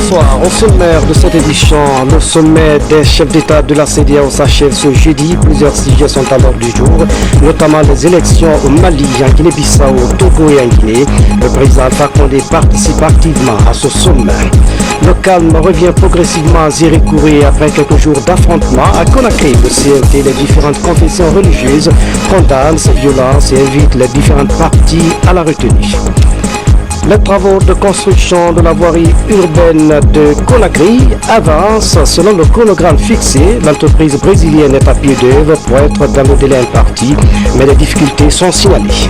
bonsoir. Au sommaire de cette édition, le sommet des chefs d'État de la CEDEAO s'achève ce jeudi. Plusieurs sujets sont à l'ordre du jour, notamment les élections au Mali, en Guinée-Bissau, au Togo et en Guinée. Le président Alpha Condé participe activement à ce sommet. Le calme revient progressivement à Zérékouré après quelques jours d'affrontements à Conakry. Le CNT, les différentes confessions religieuses condamnent ces violences et invitent les différentes parties à la retenue. Les travaux de construction de la voirie urbaine de Conakry avancent selon le chronogramme fixé. L'entreprise brésilienne est à pied d'œuvre pour être dans le délai imparti, mais les difficultés sont signalées.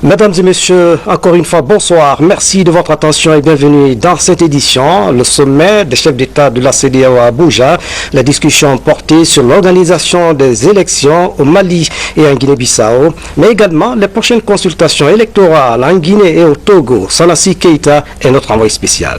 Mesdames et messieurs, encore une fois, bonsoir. Merci de votre attention et bienvenue dans cette édition. Le sommet des chefs d'État de la CEDEAO à Abuja. La discussion portée sur l'organisation des élections au Mali et en Guinée-Bissau, mais également les prochaines consultations électorales en Guinée et au Togo. Salassi Keita est notre envoyé spécial.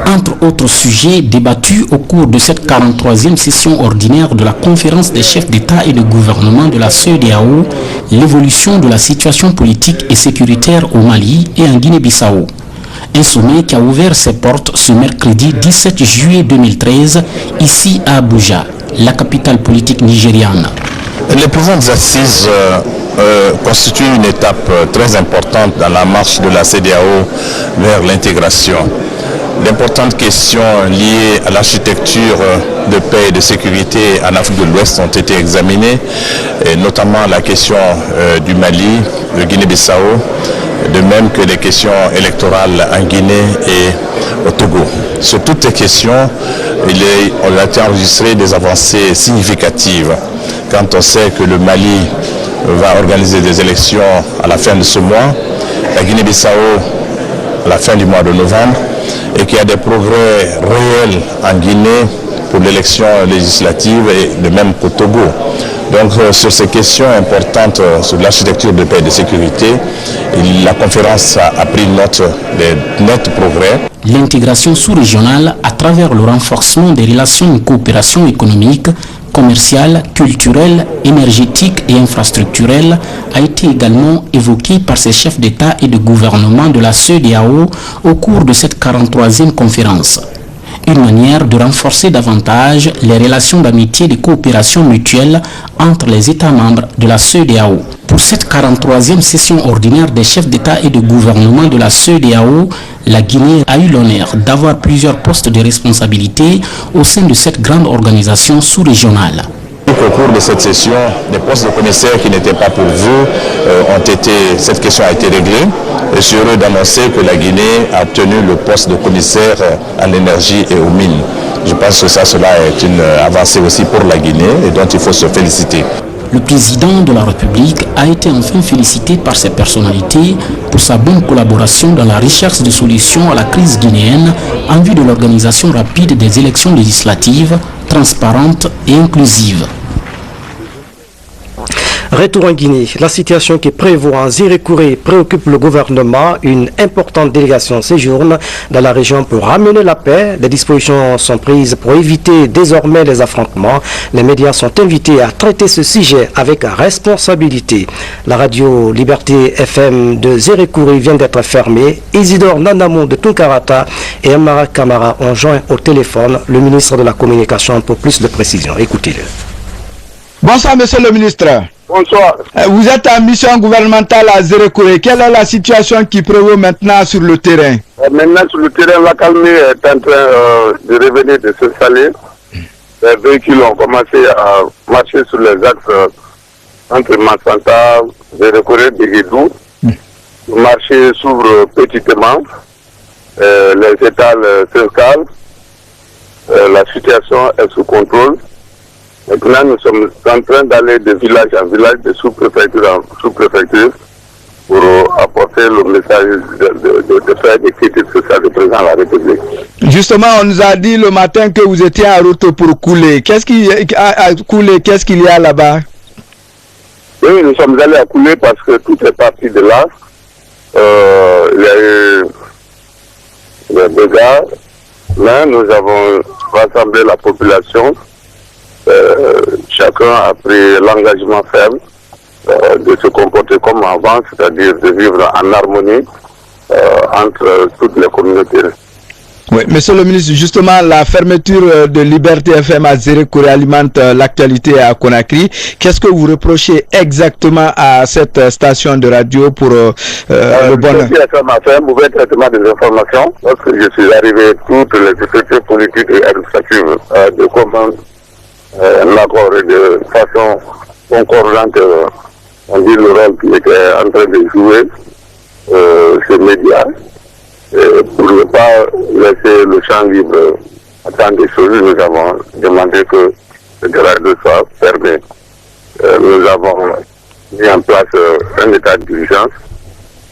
Entre autres sujets débattus au cours de cette 43e session ordinaire de la conférence des chefs d'État et de gouvernement de la CEDEAO, l'évolution de la situation politique et sécuritaire au Mali et en Guinée-Bissau. Un sommet qui a ouvert ses portes ce mercredi 17 juillet 2013, ici à Abuja, la capitale politique nigériane. Les présentes assises constituent une étape très importante dans la marche de la CEDEAO vers l'intégration. D'importantes questions liées à l'architecture de paix et de sécurité en Afrique de l'Ouest ont été examinées, et notamment la question du Mali, de Guinée-Bissau, de même que les questions électorales en Guinée et au Togo. Sur toutes ces questions, on a été enregistré des avancées significatives. Quand on sait que le Mali va organiser des élections à la fin de ce mois, la Guinée-Bissau à la fin du mois de novembre, et qu'il y a des progrès réels en Guinée pour l'élection législative et de même qu'au Togo. Donc sur ces questions importantes sur l'architecture de paix et de sécurité, la conférence a pris note des nets progrès. L'intégration sous-régionale à travers le renforcement des relations de coopération économique, commerciale, culturelle, énergétique et infrastructurelle a été également évoquée par ces chefs d'État et de gouvernement de la CEDEAO au cours de cette 43e conférence. Une manière de renforcer davantage les relations d'amitié et de coopération mutuelle entre les États membres de la CEDEAO. Pour cette 43e session ordinaire des chefs d'État et de gouvernement de la CEDEAO, la Guinée a eu l'honneur d'avoir plusieurs postes de responsabilité au sein de cette grande organisation sous-régionale. Au cours de cette session, des postes de commissaires qui n'étaient pas pourvus cette question a été réglée. Je suis heureux d'annoncer que la Guinée a obtenu le poste de commissaire en énergie et aux mines. Je pense que cela est une avancée aussi pour la Guinée et dont il faut se féliciter. Le président de la République a été enfin félicité par ses personnalités pour sa bonne collaboration dans la recherche de solutions à la crise guinéenne en vue de l'organisation rapide des élections législatives, transparentes et inclusives. Retour en Guinée. La situation qui prévaut en Zérékouré préoccupe le gouvernement. Une importante délégation séjourne dans la région pour ramener la paix. Des dispositions sont prises pour éviter désormais les affrontements. Les médias sont invités à traiter ce sujet avec responsabilité. La radio Liberté FM de Zérékouré vient d'être fermée. Isidore Nanamo de Tunkarata et Amara Kamara ont joint au téléphone le ministre de la Communication pour plus de précision. Écoutez-le. Bonsoir, monsieur le ministre. Bonsoir. Vous êtes en mission gouvernementale à Zérékouré. Quelle est la situation qui prévaut maintenant sur le terrain? Maintenant, sur le terrain, la calme est en train de revenir, de s'installer. Les véhicules ont commencé à marcher sur les axes entre Mansanta, Zérékouré et Guédou. Le marché s'ouvre petitement. Les étals s'installent. La situation est sous contrôle. Maintenant, nous sommes en train d'aller de village en village, de sous-préfecture en sous-préfecture, pour apporter le message de faire des critiques sociales du président de la République. Justement, on nous a dit le matin que vous étiez en route pour couler. Qu'est-ce qu'il y a là-bas? Oui, nous sommes allés à couler parce que tout est parti de là. Il y a eu des dégâts. Là, nous avons rassemblé la population. Chacun a pris l'engagement ferme de se comporter comme avant, c'est-à-dire de vivre en harmonie entre toutes les communautés. Oui, monsieur le ministre, justement, la fermeture de Liberté FM à Zérékoré alimente l'actualité à Conakry. Qu'est-ce que vous reprochez exactement à cette station de radio pour le bonheur? Liberté FM a fait un mauvais traitement des informations. Lorsque je suis arrivé, toutes les structures politiques et administratives de comment un accord et de façon concordante, on dit le rôle qui était en train de jouer ces médias. Pour ne pas laisser le champ libre à tant de choses, nous avons demandé que le radio soit fermé. Nous avons mis en place un état d'urgence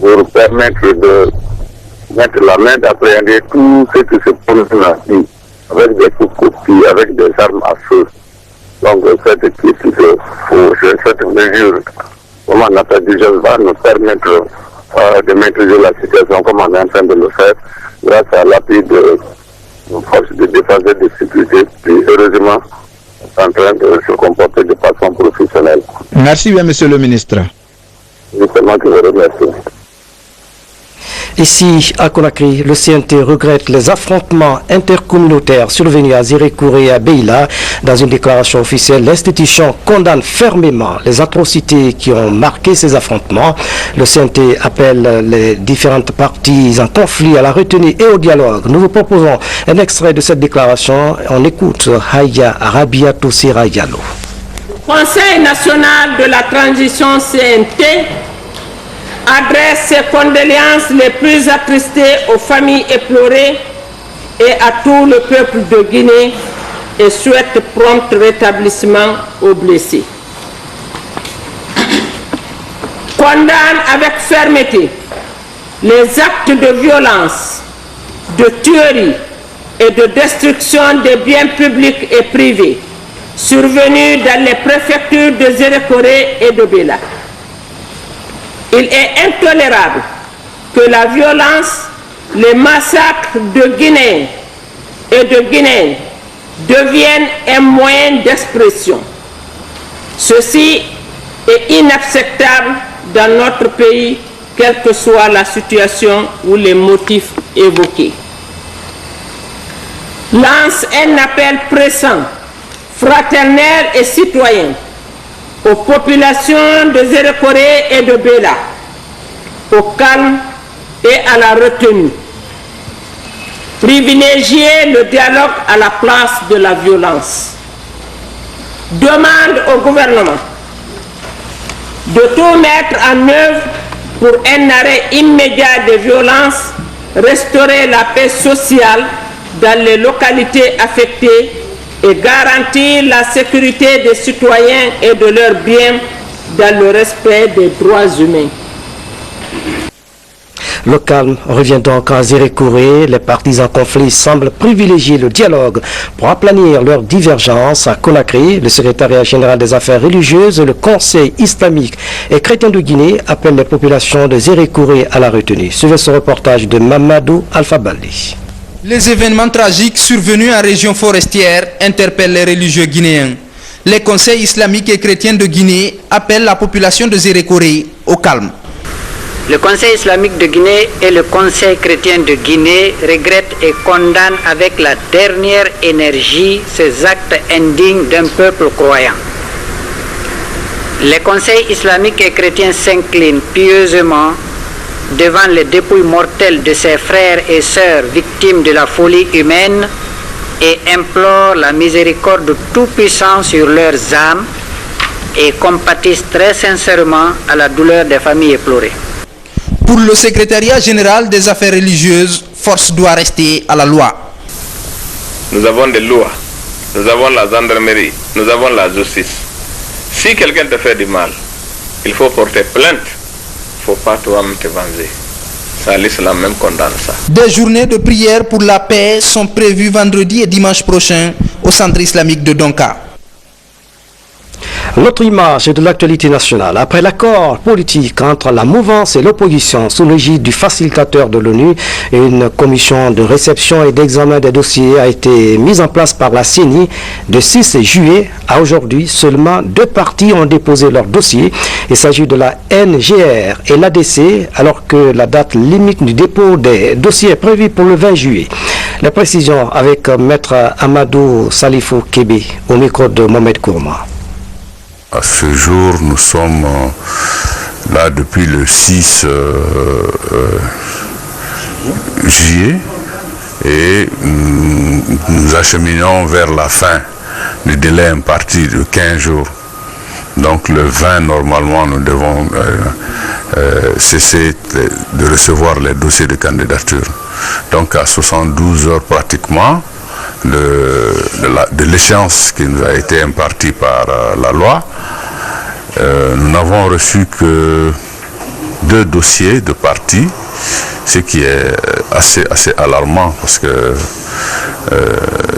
pour permettre de mettre la main, d'appréhender tout ce qui se produit avec des copies, avec des armes à feu. Donc cette mesure, comme on appelle d'urgence, va nous permettre de maîtriser la situation comme on est en train de le faire grâce à l'appui de nos forces de défense et de sécurité qui heureusement sont en train de se comporter de façon professionnelle. Merci bien, monsieur le ministre. C'est moi qui vous remercie. Ici, à Conakry, le CNT regrette les affrontements intercommunautaires survenus à Zérékoré et à Beila. Dans une déclaration officielle, l'institution condamne fermement les atrocités qui ont marqué ces affrontements. Le CNT appelle les différentes parties en conflit à la retenue et au dialogue. Nous vous proposons un extrait de cette déclaration. On écoute Haya Rabiatou Sirayalo. Conseil national de la transition CNT adresse ses condoléances les plus attristées aux familles éplorées et à tout le peuple de Guinée et souhaite prompt rétablissement aux blessés. Condamne avec fermeté les actes de violence, de tuerie et de destruction des biens publics et privés survenus dans les préfectures de Zérékoré et de Beila. Il est intolérable que la violence, les massacres de Guinéens et de Guinéennes deviennent un moyen d'expression. Ceci est inacceptable dans notre pays, quelle que soit la situation ou les motifs évoqués. Lance un appel pressant, fraternel et citoyen aux populations de Zérékoré et de Beila, au calme et à la retenue. Privilégier le dialogue à la place de la violence. Demande au gouvernement de tout mettre en œuvre pour un arrêt immédiat des violences, restaurer la paix sociale dans les localités affectées et garantir la sécurité des citoyens et de leurs biens dans le respect des droits humains. Le calme revient donc à Zérékoré. Les partis en conflit semblent privilégier le dialogue pour aplanir leurs divergences. À Conakry, le secrétariat général des affaires religieuses, le Conseil islamique et chrétien de Guinée appellent les populations de Zérékoré à la retenue. Suivez ce reportage de Mamadou Alpha Bali. Les événements tragiques survenus en région forestière interpellent les religieux guinéens. Les conseils islamiques et chrétiens de Guinée appellent la population de Zérékoré au calme. Le Conseil islamique de Guinée et le Conseil chrétien de Guinée regrettent et condamnent avec la dernière énergie ces actes indignes d'un peuple croyant. Les conseils islamiques et chrétiens s'inclinent pieusement devant les dépouilles mortelles de ses frères et sœurs victimes de la folie humaine et implorent la miséricorde de Tout-Puissant sur leurs âmes et compatissent très sincèrement à la douleur des familles éplorées. Pour le secrétariat général des affaires religieuses, force doit rester à la loi. Nous avons des lois, nous avons la gendarmerie, nous avons la justice. Si quelqu'un te fait du mal, il faut porter plainte. Il ne faut pas toi-même te venger. Ça, l'islam même condamne ça. Des journées de prière pour la paix sont prévues vendredi et dimanche prochain au centre islamique de Donka. L'autre image de l'actualité nationale. Après l'accord politique entre la mouvance et l'opposition sous l'égide du facilitateur de l'ONU, une commission de réception et d'examen des dossiers a été mise en place par la CENI de 6 juillet à aujourd'hui. Seulement 2 parties ont déposé leur dossier. Il s'agit de la NGR et l'ADC, alors que la date limite du dépôt des dossiers est prévue pour le 20 juillet. Les précisions avec Maître Amadou Salifou Kébé au micro de Mohamed Kourma. À ce jour, nous sommes là depuis le 6 juillet et nous acheminons vers la fin du délai imparti de 15 jours. Donc le 20, normalement, nous devons cesser de recevoir les dossiers de candidature. Donc à 72 heures pratiquement de l'échéance qui nous a été impartie par la loi, nous n'avons reçu que 2 dossiers de parties, ce qui est assez alarmant parce que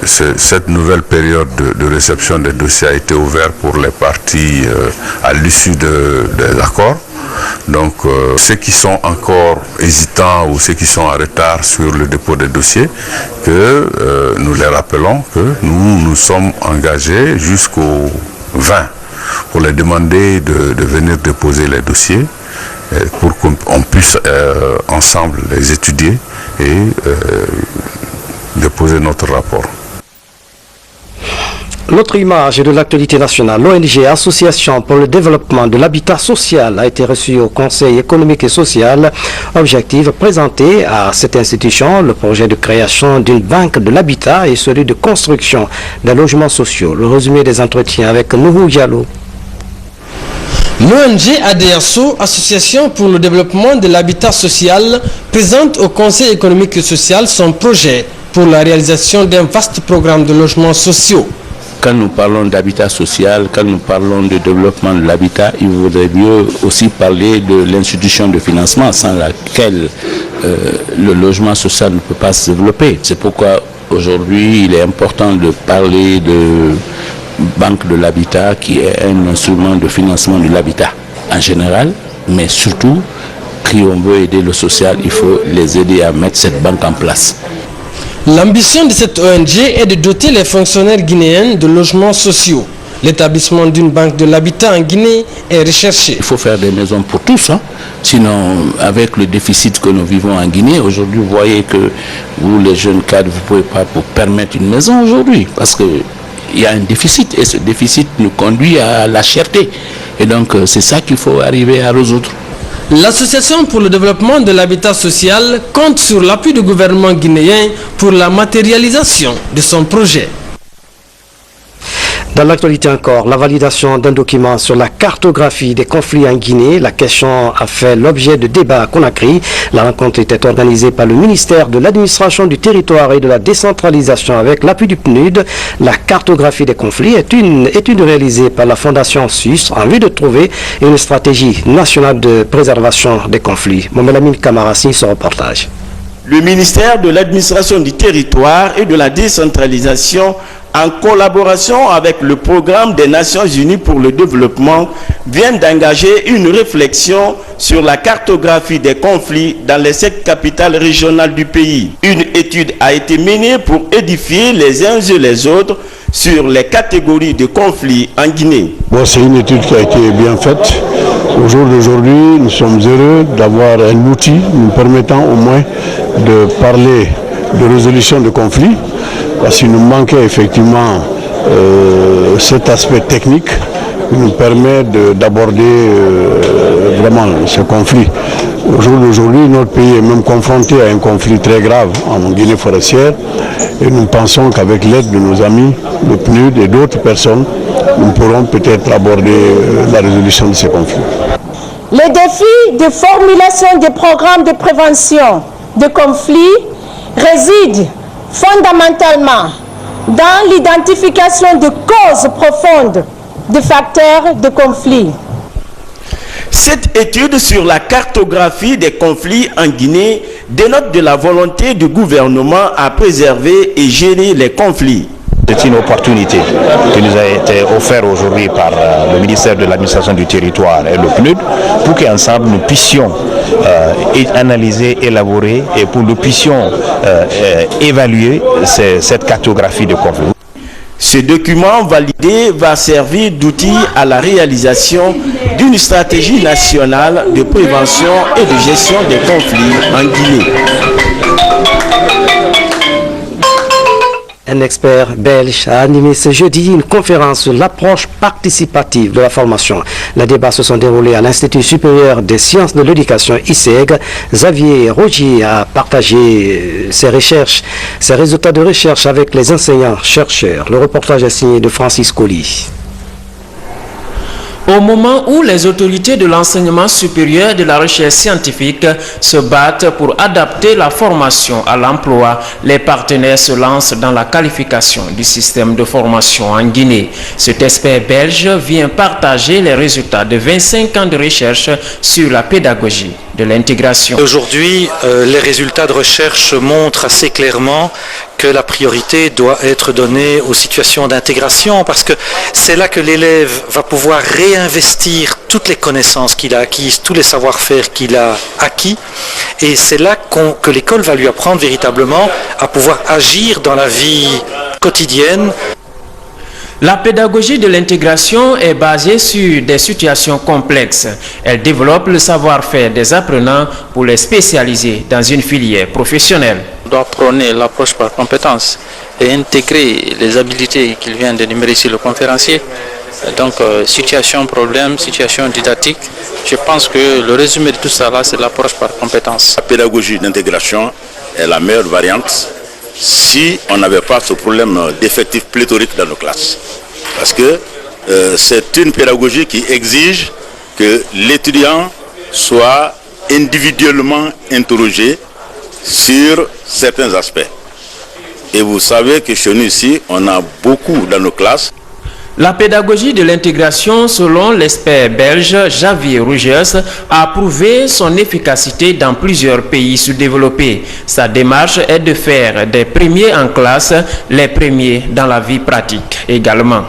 cette nouvelle période de réception des dossiers a été ouverte pour les parties à l'issue des accords. Donc ceux qui sont encore hésitants ou ceux qui sont en retard sur le dépôt des dossiers, que nous les rappelons que nous sommes engagés jusqu'au 20 pour les demander de venir déposer les dossiers pour qu'on puisse ensemble les étudier et déposer notre rapport. L'autre image de l'actualité nationale, l'ONG Association pour le développement de l'habitat social a été reçue au Conseil économique et social. Objectif présenté à cette institution, le projet de création d'une banque de l'habitat et celui de construction des logements sociaux. Le résumé des entretiens avec Nouhou Diallo. L'ONG ADSO, Association pour le développement de l'habitat social, présente au Conseil économique et social son projet pour la réalisation d'un vaste programme de logements sociaux. Quand nous parlons d'habitat social, quand nous parlons de développement de l'habitat, il vaudrait mieux aussi parler de l'institution de financement sans laquelle le logement social ne peut pas se développer. C'est pourquoi aujourd'hui il est important de parler de banque de l'habitat qui est un instrument de financement de l'habitat en général, mais surtout, si on veut aider le social, il faut les aider à mettre cette banque en place. L'ambition de cette ONG est de doter les fonctionnaires guinéens de logements sociaux. L'établissement d'une banque de l'habitat en Guinée est recherché. Il faut faire des maisons pour tous, hein. Sinon, avec le déficit que nous vivons en Guinée, aujourd'hui, vous voyez que vous, les jeunes cadres, vous ne pouvez pas vous permettre une maison aujourd'hui, parce qu'il y a un déficit, et ce déficit nous conduit à la cherté. Et donc, c'est ça qu'il faut arriver à résoudre. L'Association pour le développement de l'habitat social compte sur l'appui du gouvernement guinéen pour la matérialisation de son projet. Dans l'actualité encore, la validation d'un document sur la cartographie des conflits en Guinée. La question a fait l'objet de débats à Conakry. La rencontre était organisée par le ministère de l'administration du territoire et de la décentralisation avec l'appui du PNUD. La cartographie des conflits est une étude réalisée par la Fondation Suisse en vue de trouver une stratégie nationale de préservation des conflits. Mohamed Kamara signe ce reportage. Le ministère de l'administration du territoire et de la décentralisation, en collaboration avec le programme des Nations Unies pour le développement, vient d'engager une réflexion sur la cartographie des conflits dans les 7 capitales régionales du pays. Une étude a été menée pour édifier les uns et les autres sur les catégories de conflits en Guinée. Bon, c'est une étude qui a été bien faite. Au jour d'aujourd'hui, nous sommes heureux d'avoir un outil nous permettant au moins de parler de résolution de conflits, parce qu'il nous manquait effectivement cet aspect technique qui nous permet d'aborder vraiment ce conflit. Au jour d'aujourd'hui, notre pays est même confronté à un conflit très grave en Guinée forestière, et nous pensons qu'avec l'aide de nos amis, le PNUD et d'autres personnes, nous pourrons peut-être aborder la résolution de ces conflits. Les défis de formulation des programmes de prévention de conflits résident fondamentalement dans l'identification de causes profondes de facteurs de conflit. Cette étude sur la cartographie des conflits en Guinée dénote de la volonté du gouvernement à préserver et gérer les conflits. C'est une opportunité qui nous a été offerte aujourd'hui par le ministère de l'administration du territoire et le PNUD pour qu'ensemble nous puissions analyser, élaborer et pour nous puissions évaluer cette cartographie de conflits. Ce document validé va servir d'outil à la réalisation d'une stratégie nationale de prévention et de gestion des conflits en Guinée. Un expert belge a animé ce jeudi une conférence sur l'approche participative de la formation. Les débats se sont déroulés à l'Institut supérieur des sciences de l'éducation ISEG. Xavier Rogier a partagé ses résultats de recherche avec les enseignants-chercheurs. Le reportage est signé de Francis Colli. Au moment où les autorités de l'enseignement supérieur et de la recherche scientifique se battent pour adapter la formation à l'emploi, les partenaires se lancent dans la qualification du système de formation en Guinée. Cet expert belge vient partager les résultats de 25 ans de recherche sur la pédagogie de l'intégration. Aujourd'hui, les résultats de recherche montrent assez clairement que la priorité doit être donnée aux situations d'intégration parce que c'est là que l'élève va pouvoir réinvestir toutes les connaissances qu'il a acquises, tous les savoir-faire qu'il a acquis et c'est là que l'école va lui apprendre véritablement à pouvoir agir dans la vie quotidienne. La pédagogie de l'intégration est basée sur des situations complexes. Elle développe le savoir-faire des apprenants pour les spécialiser dans une filière professionnelle. On doit prôner l'approche par compétences et intégrer les habilités qu'il vient d'énumérer ici le conférencier. Donc, situation problème, situation didactique. Je pense que le résumé de tout ça, c'est l'approche par compétences. La pédagogie d'intégration est la meilleure variante si on n'avait pas ce problème d'effectifs pléthoriques dans nos classes. Parce que c'est une pédagogie qui exige que l'étudiant soit individuellement interrogé sur certains aspects. Et vous savez que chez nous ici, on a beaucoup dans nos classes. La pédagogie de l'intégration, selon l'expert belge Xavier Rougers, a prouvé son efficacité dans plusieurs pays sous-développés. Sa démarche est de faire des premiers en classe les premiers dans la vie pratique également.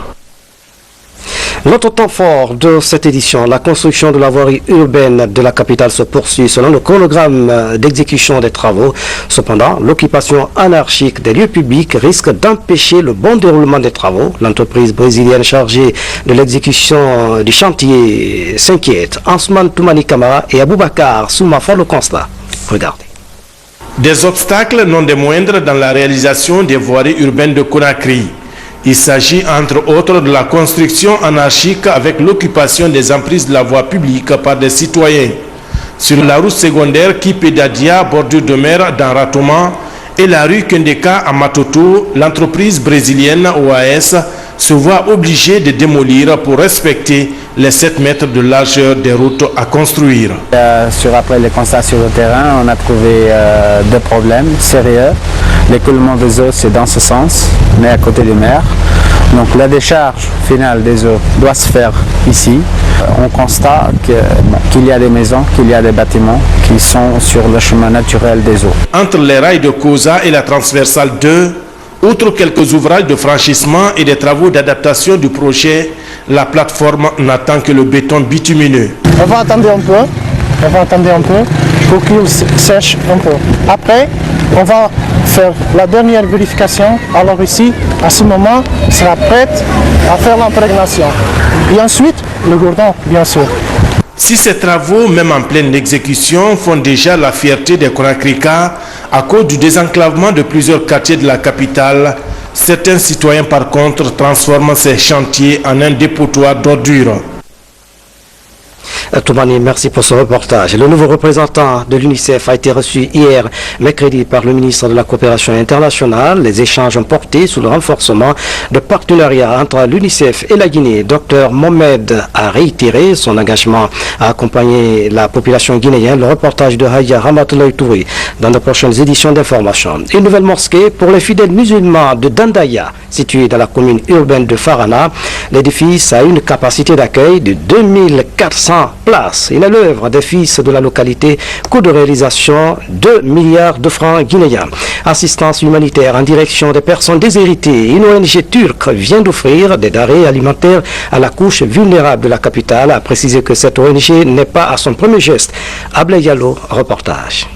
L'autre temps fort de cette édition, la construction de la voirie urbaine de la capitale se poursuit selon le chronogramme d'exécution des travaux. Cependant, l'occupation anarchique des lieux publics risque d'empêcher le bon déroulement des travaux. L'entreprise brésilienne chargée de l'exécution du chantier s'inquiète. Ansman Toumani Kamara et Aboubakar Souma font le constat. Regardez. Des obstacles non des moindres dans la réalisation des voiries urbaines de Conakry. Il s'agit entre autres de la construction anarchique avec l'occupation des emprises de la voie publique par des citoyens. Sur la route secondaire Kipedadia, bordure de mer dans Ratoma, et la rue Kendeka à Matoto, l'entreprise brésilienne OAS se voit obligée de démolir pour respecter les 7 mètres de largeur des routes à construire. Après les constats sur le terrain, on a trouvé deux problèmes sérieux. L'écoulement des eaux, c'est dans ce sens, mais à côté des mers. Donc la décharge finale des eaux doit se faire ici. On constate qu'il y a des maisons, qu'il y a des bâtiments qui sont sur le chemin naturel des eaux. Entre les rails de Koza et la transversale 2, outre quelques ouvrages de franchissement et des travaux d'adaptation du projet, la plateforme n'attend que le béton bitumineux. On va attendre un peu pour qu'il sèche un peu. Après, on va faire la dernière vérification. Alors ici, à ce moment, il sera prête à faire l'imprégnation. Et ensuite, le gourdon, bien sûr. Si ces travaux, même en pleine exécution, font déjà la fierté des Conakrykas à cause du désenclavement de plusieurs quartiers de la capitale, certains citoyens par contre transforment ces chantiers en un dépotoir d'ordures. Toumani, merci pour ce reportage. Le nouveau représentant de l'UNICEF a été reçu hier, mercredi, par le ministre de la Coopération internationale. Les échanges ont porté sur le renforcement de partenariat entre l'UNICEF et la Guinée. Dr Mohamed a réitéré son engagement à accompagner la population guinéenne. Le reportage de Haya Ramatoulaye Touré dans de prochaines éditions d'information. Une nouvelle mosquée pour les fidèles musulmans de Dandaya situé dans la commune urbaine de Farana. L'édifice a une capacité d'accueil de 2400 places. Il est l'œuvre des fils de la localité, coût de réalisation 2 milliards de francs guinéens. Assistance humanitaire en direction des personnes déshéritées. Une ONG turque vient d'offrir des denrées alimentaires à la couche vulnérable de la capitale, a précisé que cette ONG n'est pas à son premier geste. Ablay Diallo, reportage.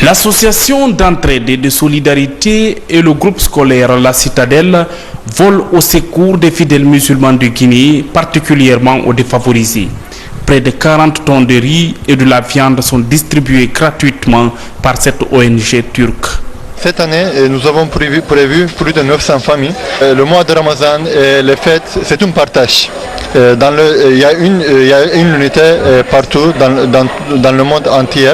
L'association d'entraide et de solidarité et le groupe scolaire La Citadelle volent au secours des fidèles musulmans de Guinée, particulièrement aux défavorisés. Près de 40 tonnes de riz et de la viande sont distribués gratuitement par cette ONG turque. Cette année, nous avons prévu plus de 900 familles. Le mois de Ramadan et les fêtes, c'est un partage. Il y a une unité partout dans le monde entier.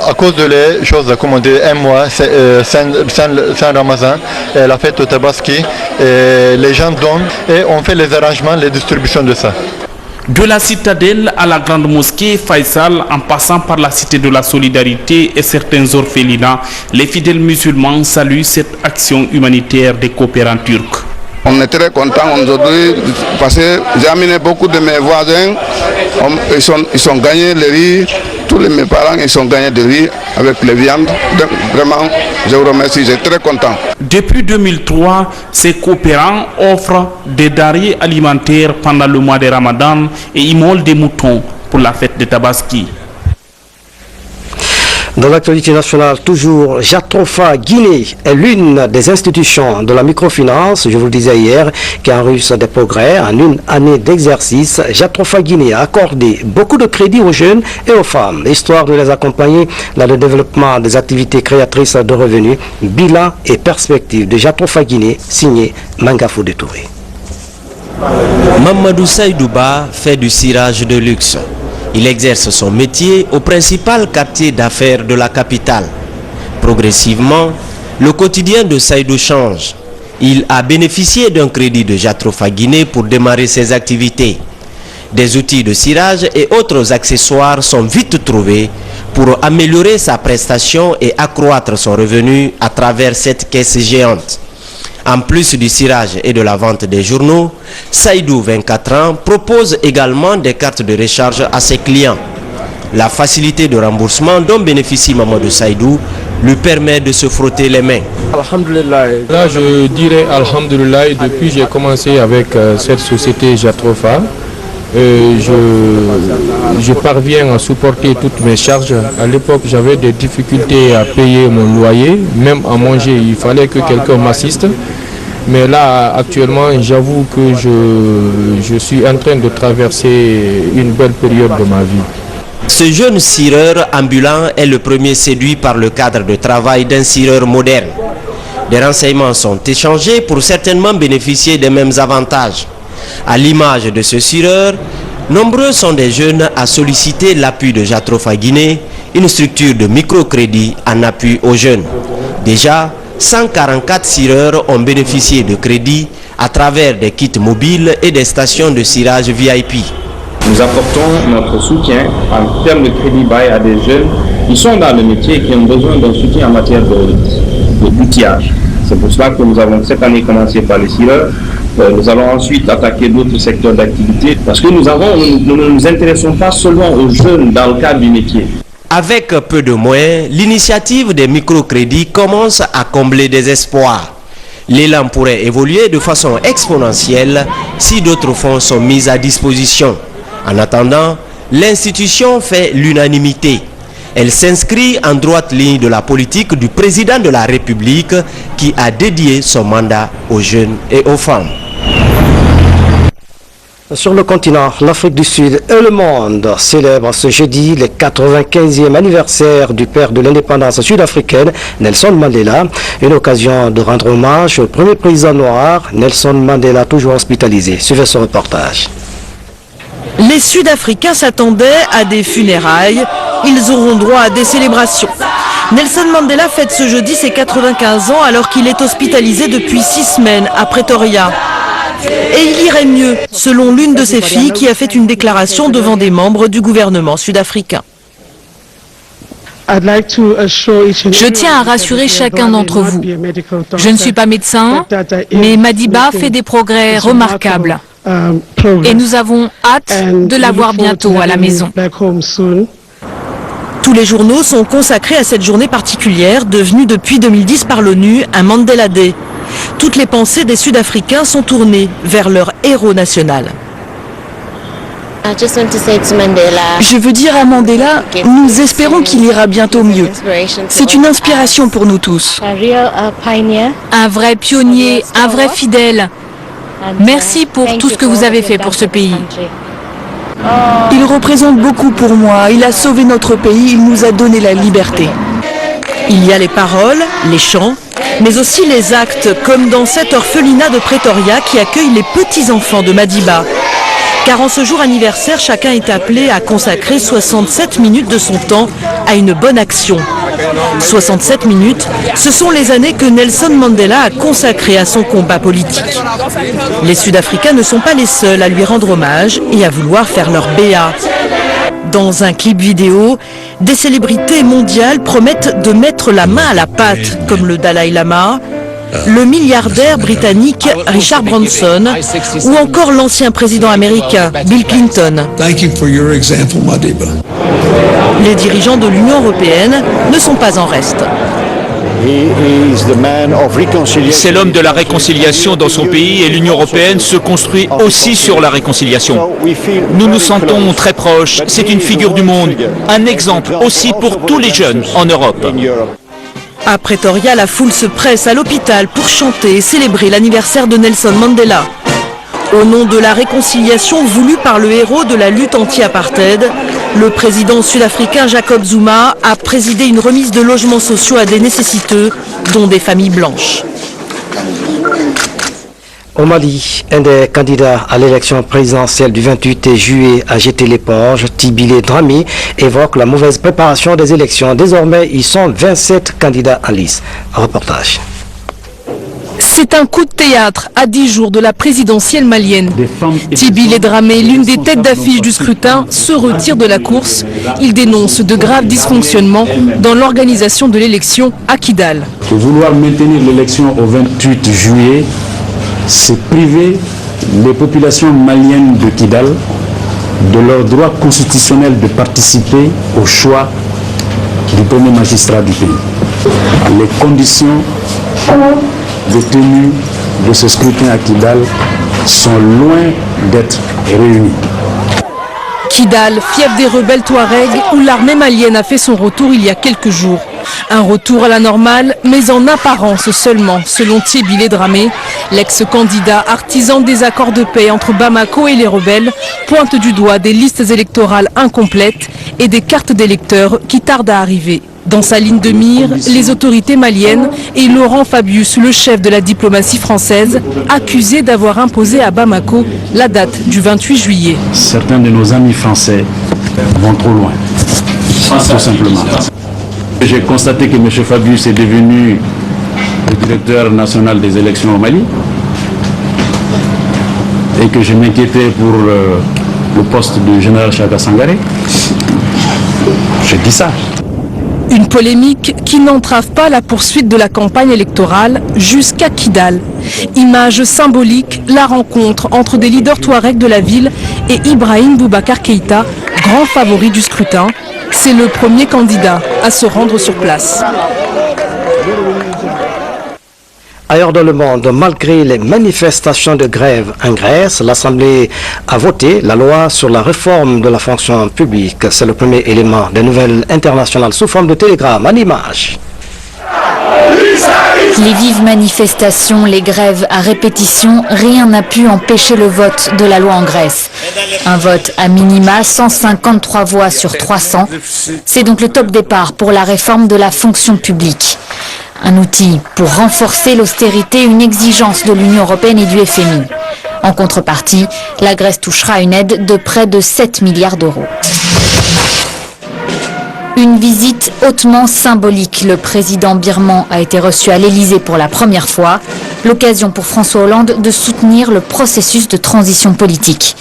À cause de les choses, comme on dit, un mois sans Ramadan, la fête de Tabaski, les gens donnent et on fait les arrangements, les distributions de ça. De la citadelle à la grande mosquée Faisal, en passant par la cité de la solidarité et certains orphelinats, les fidèles musulmans saluent cette action humanitaire des coopérants turcs. On est très contents aujourd'hui parce que j'ai amené beaucoup de mes voisins, ils ont gagné le riz, tous mes parents ils ont gagné de riz avec les viandes. Donc, vraiment, je vous remercie, je suis très content. Depuis 2003, ces coopérants offrent des denrées alimentaires pendant le mois de Ramadan et immolent des moutons pour la fête de Tabaski. Dans l'actualité nationale, toujours, Jatropha Guinée est l'une des institutions de la microfinance, je vous le disais hier, qui enregistre des progrès. En une année d'exercice, Jatropha Guinée a accordé beaucoup de crédits aux jeunes et aux femmes, histoire de les accompagner dans le développement des activités créatrices de revenus, bilan et perspectives de Jatropha Guinée, signé Mangafou de Touré. Mamadou Saïdouba fait du cirage de luxe. Il exerce son métier au principal quartier d'affaires de la capitale. Progressivement, le quotidien de Saïdou change. Il a bénéficié d'un crédit de Jatropha Guinée pour démarrer ses activités. Des outils de cirage et autres accessoires sont vite trouvés pour améliorer sa prestation et accroître son revenu à travers cette caisse géante. En plus du cirage et de la vente des journaux, Saïdou, 24 ans, propose également des cartes de recharge à ses clients. La facilité de remboursement dont bénéficie Mamadou Saïdou lui permet de se frotter les mains. Là, je dirais Alhamdulillah, depuis que j'ai commencé avec cette société Jatropha, je parviens à supporter toutes mes charges. À l'époque, j'avais des difficultés à payer mon loyer, même à manger, il fallait que quelqu'un m'assiste. Mais là, actuellement, j'avoue que je suis en train de traverser une belle période de ma vie. Ce jeune cireur ambulant est le premier séduit par le cadre de travail d'un cireur moderne. Des renseignements sont échangés pour certainement bénéficier des mêmes avantages. À l'image de ce cireur, nombreux sont des jeunes à solliciter l'appui de Jatropha Guinée, une structure de microcrédit en appui aux jeunes. Déjà, 144 cireurs ont bénéficié de crédits à travers des kits mobiles et des stations de cirage VIP. Nous apportons notre soutien en termes de crédit bail à des jeunes qui sont dans le métier et qui ont besoin d'un soutien en matière d'outillage. C'est pour cela que nous avons cette année commencé par les cireurs. Nous allons ensuite attaquer d'autres secteurs d'activité parce que nous ne nous intéressons pas seulement aux jeunes dans le cadre du métier. Avec peu de moyens, l'initiative des microcrédits commence à combler des espoirs. L'élan pourrait évoluer de façon exponentielle si d'autres fonds sont mis à disposition. En attendant, l'institution fait l'unanimité. Elle s'inscrit en droite ligne de la politique du président de la République qui a dédié son mandat aux jeunes et aux femmes. Sur le continent, l'Afrique du Sud et le monde célèbrent ce jeudi le 95e anniversaire du père de l'indépendance sud-africaine, Nelson Mandela. Une occasion de rendre hommage au premier président noir, Nelson Mandela, toujours hospitalisé. Suivez ce reportage. Les Sud-Africains s'attendaient à des funérailles. Ils auront droit à des célébrations. Nelson Mandela fête ce jeudi ses 95 ans alors qu'il est hospitalisé depuis 6 semaines à Pretoria. Et il irait mieux, selon l'une de ses filles qui a fait une déclaration devant des membres du gouvernement sud-africain. Je tiens à rassurer chacun d'entre vous. Je ne suis pas médecin, mais Madiba fait des progrès remarquables. Et nous avons hâte de la voir bientôt à la maison. Tous les journaux sont consacrés à cette journée particulière, devenue depuis 2010 par l'ONU un Mandela Day. Toutes les pensées des Sud-Africains sont tournées vers leur héros national. Je veux dire à Mandela, nous espérons qu'il ira bientôt mieux. C'est une inspiration pour nous tous. Un vrai pionnier, un vrai fidèle. Merci pour tout ce que vous avez fait pour ce pays. Il représente beaucoup pour moi. Il a sauvé notre pays, il nous a donné la liberté. Il y a les paroles, les chants, mais aussi les actes, comme dans cette orphelinat de Pretoria qui accueille les petits-enfants de Madiba. Car en ce jour anniversaire, chacun est appelé à consacrer 67 minutes de son temps à une bonne action. 67 minutes, ce sont les années que Nelson Mandela a consacrées à son combat politique. Les Sud-Africains ne sont pas les seuls à lui rendre hommage et à vouloir faire leur BA. Dans un clip vidéo, des célébrités mondiales promettent de mettre la main à la pâte, comme le Dalai Lama, le milliardaire britannique Richard Branson ou encore l'ancien président américain Bill Clinton. Les dirigeants de l'Union européenne ne sont pas en reste. C'est l'homme de la réconciliation dans son pays et l'Union européenne se construit aussi sur la réconciliation. Nous nous sentons très proches, c'est une figure du monde, un exemple aussi pour tous les jeunes en Europe. À Pretoria, la foule se presse à l'hôpital pour chanter et célébrer l'anniversaire de Nelson Mandela. Au nom de la réconciliation voulue par le héros de la lutte anti-apartheid, le président sud-africain Jacob Zuma a présidé une remise de logements sociaux à des nécessiteux, dont des familles blanches. Au Mali, un des candidats à l'élection présidentielle du 28 juillet a jeté l'éponge. Tibile Dramé évoque la mauvaise préparation des élections. Désormais, ils sont 27 candidats en lice. Reportage. C'est un coup de théâtre à 10 jours de la présidentielle malienne. Tibile Dramé, l'une des têtes d'affiche du scrutin, se retire de la course. Il dénonce de graves dysfonctionnements dans l'organisation de l'élection à Kidal. De vouloir maintenir l'élection au 28 juillet, c'est priver les populations maliennes de Kidal de leur droit constitutionnel de participer au choix du premier magistrat du pays. Les conditions de tenue de ce scrutin à Kidal sont loin d'être réunies. Kidal, fief des rebelles Touaregs, où l'armée malienne a fait son retour il y a quelques jours. Un retour à la normale, mais en apparence seulement, selon Tibile Dramé. L'ex-candidat artisan des accords de paix entre Bamako et les rebelles pointe du doigt des listes électorales incomplètes et des cartes d'électeurs qui tardent à arriver. Dans sa ligne de mire, les autorités maliennes et Laurent Fabius, le chef de la diplomatie française, accusé d'avoir imposé à Bamako la date du 28 juillet. Certains de nos amis français vont trop loin, tout simplement. J'ai constaté que M. Fabius est devenu le directeur national des élections au Mali et que je m'inquiétais pour le poste du général Chaka Sangaré. Je dis ça. Une polémique qui n'entrave pas la poursuite de la campagne électorale jusqu'à Kidal. Image symbolique, la rencontre entre des leaders touaregs de la ville et Ibrahim Boubacar Keïta, grand favori du scrutin. C'est le premier candidat à se rendre sur place. Ailleurs dans le monde, malgré les manifestations de grève en Grèce, l'Assemblée a voté la loi sur la réforme de la fonction publique. C'est le premier élément des nouvelles internationales sous forme de télégramme en images. Les vives manifestations, les grèves à répétition, rien n'a pu empêcher le vote de la loi en Grèce. Un vote à minima, 153 voix sur 300. C'est donc le top départ pour la réforme de la fonction publique. Un outil pour renforcer l'austérité, une exigence de l'Union européenne et du FMI. En contrepartie, la Grèce touchera une aide de près de 7 milliards d'euros. Une visite hautement symbolique. Le président birman a été reçu à l'Elysée pour la première fois. L'occasion pour François Hollande de soutenir le processus de transition politique.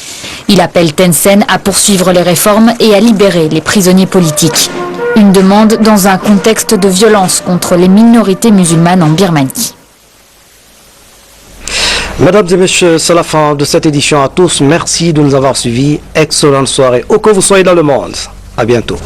Il appelle Thein Sein à poursuivre les réformes et à libérer les prisonniers politiques. Une demande dans un contexte de violence contre les minorités musulmanes en Birmanie. Mesdames et messieurs, c'est la fin de cette édition à tous. Merci de nous avoir suivis. Excellente soirée, où que vous soyez dans le monde. À bientôt.